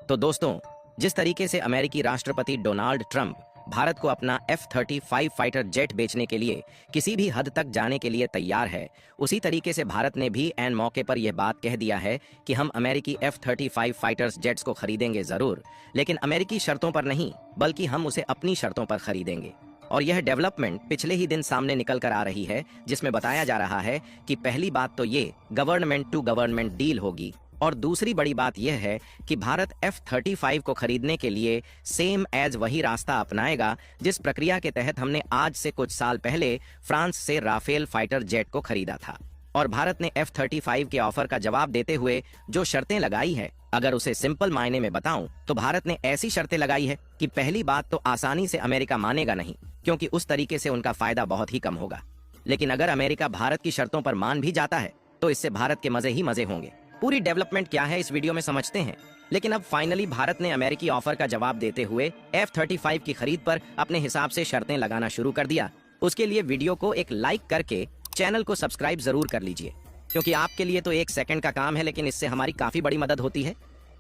तो दोस्तों, जिस तरीके से अमेरिकी राष्ट्रपति डोनाल्ड ट्रंप भारत को अपना F-35 फाइटर जेट बेचने के लिए किसी भी हद तक जाने के लिए तैयार है, उसी तरीके से भारत ने भी ऐन मौके पर यह बात कह दिया है कि हम अमेरिकी F-35 फाइटर्स जेट्स को खरीदेंगे जरूर, लेकिन अमेरिकी शर्तों पर नहीं, बल्कि हम उसे अपनी शर्तों पर खरीदेंगे। और यह डेवलपमेंट पिछले ही दिन सामने निकल कर आ रही है, जिसमें बताया जा रहा है कि पहली बात तो ये गवर्नमेंट टू गवर्नमेंट डील होगी, और दूसरी बड़ी बात यह है कि भारत F-35 को खरीदने के लिए सेम एज वही रास्ता अपनाएगा जिस प्रक्रिया के तहत हमने आज से कुछ साल पहले फ्रांस से राफेल फाइटर जेट को खरीदा था। और भारत ने F-35 के ऑफर का जवाब देते हुए जो शर्तें लगाई है, अगर उसे सिंपल मायने में बताऊं तो भारत ने ऐसी शर्तें लगाई है कि पहली बात तो आसानी से अमेरिका मानेगा नहीं, क्योंकि उस तरीके से उनका फायदा बहुत ही कम होगा। लेकिन अगर अमेरिका भारत की शर्तों पर मान भी जाता है तो इससे भारत के मजे ही मजे होंगे। पूरी डेवलपमेंट क्या है इस वीडियो में समझते हैं। लेकिन अब फाइनली भारत ने अमेरिकी ऑफर का जवाब देते हुए F-35 की खरीद पर अपने हिसाब से शर्तें लगाना शुरू कर दिया। उसके लिए वीडियो को एक लाइक करके चैनल को सब्सक्राइब जरूर कर लीजिए, क्योंकि आपके लिए तो 1 सेकंड का काम है, लेकिन इससे हमारी काफी बड़ी मदद होती है।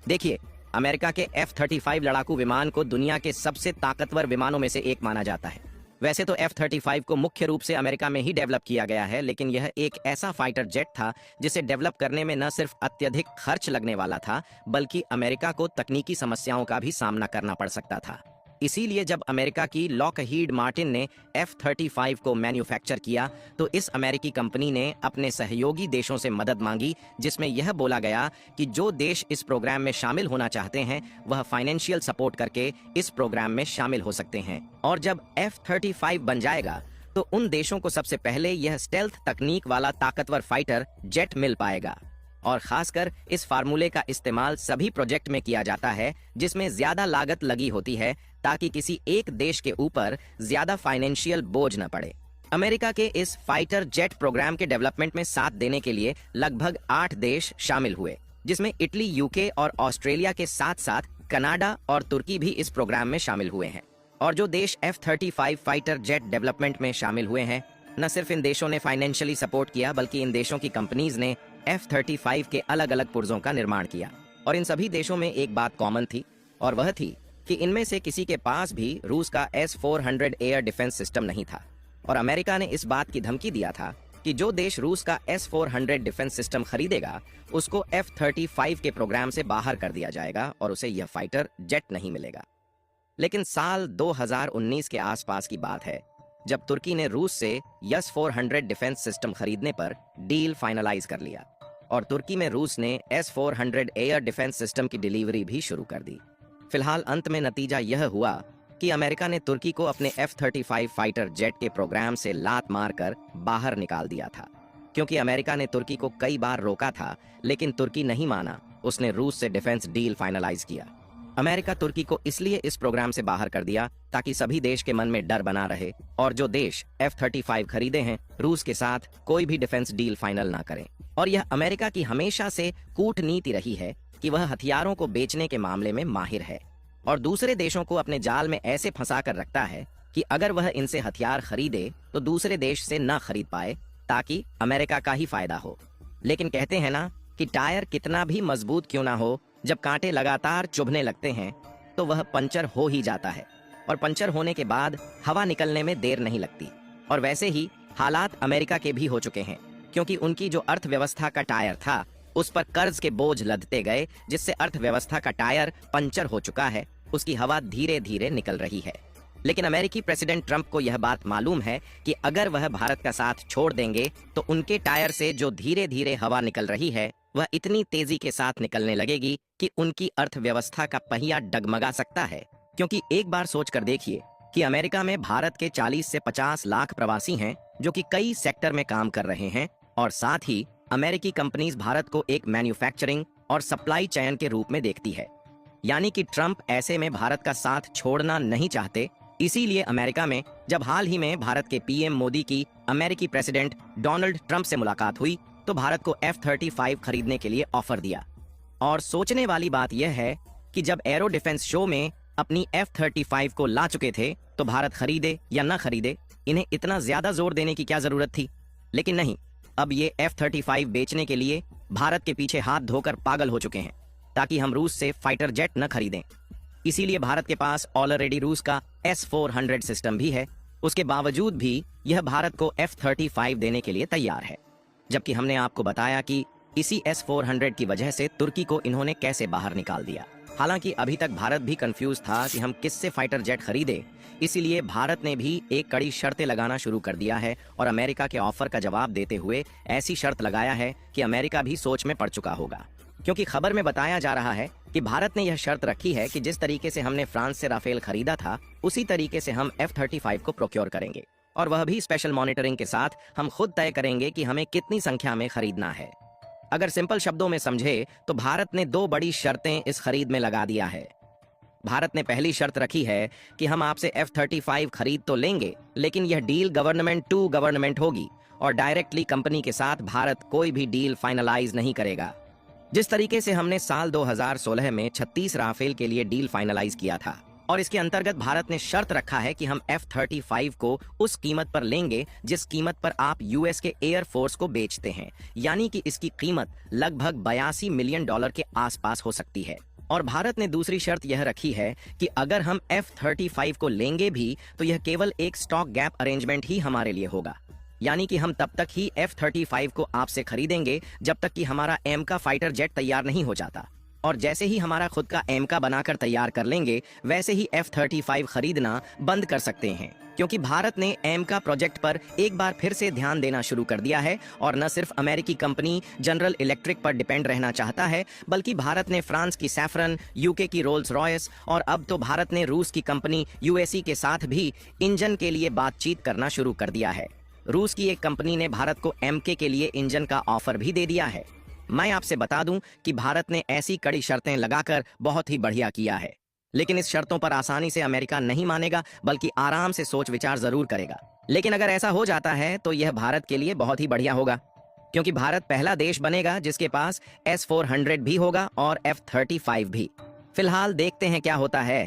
देखिए, अमेरिका के F-35 लड़ाकू विमान को दुनिया के सबसे ताकतवर विमानों में से एक माना जाता है। वैसे तो F-35 को मुख्य रूप से अमेरिका में ही डेवलप किया गया है, लेकिन यह एक ऐसा फाइटर जेट था जिसे डेवलप करने में न सिर्फ अत्यधिक खर्च लगने वाला था, बल्कि अमेरिका को तकनीकी समस्याओं का भी सामना करना पड़ सकता था। इसीलिए जब अमेरिका की लॉकहीड मार्टिन ने F-35 को मैन्युफैक्चर किया तो इस अमेरिकी कंपनी ने अपने सहयोगी देशों से मदद मांगी, जिसमें यह बोला गया कि जो देश इस प्रोग्राम में शामिल होना चाहते हैं वह फाइनेंशियल सपोर्ट करके इस प्रोग्राम में शामिल हो सकते हैं। और जब F-35 बन जाएगा तो उन देशों को सबसे पहले यह स्टेल्थ तकनीक वाला ताकतवर फाइटर जेट मिल पाएगा। और खासकर इस फार्मूले का इस्तेमाल सभी प्रोजेक्ट में किया जाता है जिसमें ज्यादा लागत लगी होती है, ताकि किसी एक देश के ऊपर ज्यादा फाइनेंशियल बोझ न पड़े। अमेरिका के इस फाइटर जेट प्रोग्राम के डेवलपमेंट में साथ देने के लिए लगभग 8 देश शामिल हुए, जिसमें इटली, यूके और ऑस्ट्रेलिया के साथ साथ कनाडा और तुर्की भी इस प्रोग्राम में शामिल हुए हैं। और जो देश F-35 फाइटर जेट डेवलपमेंट में शामिल हुए हैं, न सिर्फ इन देशों ने फाइनेंशियली सपोर्ट किया, बल्कि इन देशों की कंपनीज ने F-35 के अलग अलग पुर्जों का निर्माण किया। और इन सभी देशों में एक बात कॉमन थी, और वह थी कि इनमें से किसी के पास भी रूस का S-400 एयर डिफेंस सिस्टम नहीं था। और अमेरिका ने इस बात की धमकी दिया था कि जो देश रूस का S-400 डिफेंस सिस्टम खरीदेगा उसको F-35 के प्रोग्राम से बाहर कर दिया जाएगा और उसे यह फाइटर जेट नहीं मिलेगा। लेकिन साल 2019 के आसपास की बात है जब तुर्की ने रूस से S-400 डिफेंस सिस्टम खरीदने पर डील फाइनलाइज कर लिया, और तुर्की में रूस ने S-400 एयर डिफेंस सिस्टम की डिलीवरी भी शुरू कर दी। फिलहाल अंत में नतीजा यह हुआ कि अमेरिका ने तुर्की को अपने F-35 फाइटर जेट के प्रोग्राम से लात मारकर बाहर निकाल दिया था, क्योंकि अमेरिका ने तुर्की को कई बार रोका था, लेकिन तुर्की नहीं माना। उसने रूस से डिफेंस डील फाइनलाइज किया। अमेरिका तुर्की को इसलिए इस प्रोग्राम से बाहर कर दिया ताकि सभी देश के मन में डर बना रहे और जो देश F-35 खरीदे हैं रूस के साथ कोई भी डिफेंस डील फाइनल ना करें। और यह अमेरिका की हमेशा से कूटनीति रही है कि वह हथियारों को बेचने के मामले में माहिर है और दूसरे देशों को अपने जाल में ऐसे फंसा कर रखता है कि अगर वह इनसे हथियार खरीदे तो दूसरे देश से न खरीद पाए, ताकि अमेरिका का ही फायदा हो। लेकिन कहते हैं ना कि टायर कितना भी मजबूत क्यों ना हो, जब कांटे लगातार चुभने लगते हैं तो वह पंचर हो ही जाता है, और पंचर होने के बाद हवा निकलने में देर नहीं लगती। और वैसे ही हालात अमेरिका के भी हो चुके हैं, क्योंकि उनकी जो अर्थव्यवस्था का टायर था उस पर कर्ज के बोझ लदते गए, जिससे अर्थव्यवस्था का टायर पंचर हो चुका है, उसकी हवा धीरे धीरे निकल रही है। लेकिन अमेरिकी प्रेसिडेंट ट्रंप को यह बात मालूम है कि अगर वह भारत का साथ छोड़ देंगे तो उनके टायर से जो धीरे धीरे हवा निकल रही है वह इतनी तेजी के साथ निकलने लगेगी कि उनकी अर्थव्यवस्था का पहिया डगमगा सकता है। क्योंकि एक बार सोच कर देखिए कि अमेरिका में भारत के 40 से 50 लाख प्रवासी हैं जो कि कई सेक्टर में काम कर रहे हैं, और साथ ही अमेरिकी कंपनीज भारत को एक मैन्युफैक्चरिंग और सप्लाई चेन के रूप में देखती है। यानी कि ट्रंप ऐसे में भारत का साथ छोड़ना नहीं चाहते। इसीलिए अमेरिका में जब हाल ही में भारत के पीएम मोदी की अमेरिकी प्रेसिडेंट डोनाल्ड ट्रंप से मुलाकात हुई तो भारत को F-35 खरीदने के लिए ऑफर दिया। और सोचने वाली बात यह है कि जब एरो डिफेंस शो में अपनी F-35 को ला चुके थे तो भारत खरीदे या न खरीदे, इन्हें इतना ज्यादा जोर देने की क्या जरूरत थी। लेकिन नहीं, अब ये F-35 बेचने के लिए भारत के पीछे हाथ धोकर पागल हो चुके हैं। ताकि हम रूस से फाइटर जेट न खरीदें। इसीलिए भारत के पास ऑलरेडी रूस का S-400 सिस्टम भी है। उसके बावजूद भी यह भारत को F-35 देने के लिए तैयार है, जबकि हमने आपको बताया कि इसी S-400 की वजह से तुर्की को इन्होंने कैसे बाहर निकाल दिया। हालांकि अभी तक भारत भी कंफ्यूज था कि हम किससे फाइटर जेट खरीदें, इसीलिए भारत ने भी एक कड़ी शर्तें लगाना शुरू कर दिया है और अमेरिका के ऑफर का जवाब देते हुए ऐसी शर्त लगाया है कि अमेरिका भी सोच में पड़ चुका होगा, क्योंकि खबर में बताया जा रहा है कि भारत ने यह शर्त रखी है कि जिस तरीके से हमने फ्रांस से राफेल खरीदा था उसी तरीके से हम F-35 को प्रोक्योर करेंगे, और वह भी स्पेशल मॉनिटरिंग के साथ। हम खुद तय करेंगे कि हमें कितनी संख्या में खरीदना है। अगर सिंपल शब्दों में समझे तो भारत ने 2 बड़ी शर्तें इस खरीद में लगा दिया है। भारत ने पहली शर्त रखी है कि हम आपसे F-35 खरीद तो लेंगे, लेकिन यह डील गवर्नमेंट टू गवर्नमेंट होगी और डायरेक्टली कंपनी के साथ भारत कोई भी डील फाइनलाइज नहीं करेगा। जिस तरीके से हमने साल 2016 में 36 राफेल के लिए डील फाइनलाइज किया था, और इसके अंतर्गत भारत ने शर्त रखा है कि हम F-35 को उस कीमत पर लेंगे जिस कीमत पर आप यूएस के एयर फोर्स को बेचते हैं, यानी कि इसकी कीमत लगभग $82 मिलियन के आसपास हो सकती है। और भारत ने दूसरी शर्त यह रखी है कि अगर हम F-35 को लेंगे भी तो यह केवल एक स्टॉक गैप अरेंजमेंट ही हमारे लिए होगा, यानी कि हम तब तक ही F-35 को आपसे खरीदेंगे जब तक कि हमारा एम का फाइटर जेट तैयार नहीं हो जाता, और जैसे ही हमारा खुद का एम का बनाकर तैयार कर लेंगे वैसे ही F-35 खरीदना बंद कर सकते हैं, क्योंकि भारत ने एम का प्रोजेक्ट पर एक बार फिर से ध्यान देना शुरू कर दिया है और न सिर्फ अमेरिकी कंपनी जनरल इलेक्ट्रिक पर डिपेंड रहना चाहता है, बल्कि भारत ने फ्रांस की सैफरन, यूके की रोल्स रॉयस और अब तो भारत ने रूस की कंपनी UAC के साथ भी इंजन के लिए बातचीत करना शुरू कर दिया है। रूस की एक कंपनी ने भारत को MK के लिए इंजन का ऑफर भी दे दिया है। मैं आपसे बता दूं कि भारत ने ऐसी कड़ी शर्तें लगाकर बहुत ही बढ़िया किया है, लेकिन इस शर्तों पर आसानी से अमेरिका नहीं मानेगा, बल्कि आराम से सोच विचार जरूर करेगा। लेकिन अगर ऐसा हो जाता है तो यह भारत के लिए बहुत ही बढ़िया होगा, क्योंकि भारत पहला देश बनेगा जिसके पास S-400 भी होगा और F-35 भी। फिलहाल देखते हैं क्या होता है।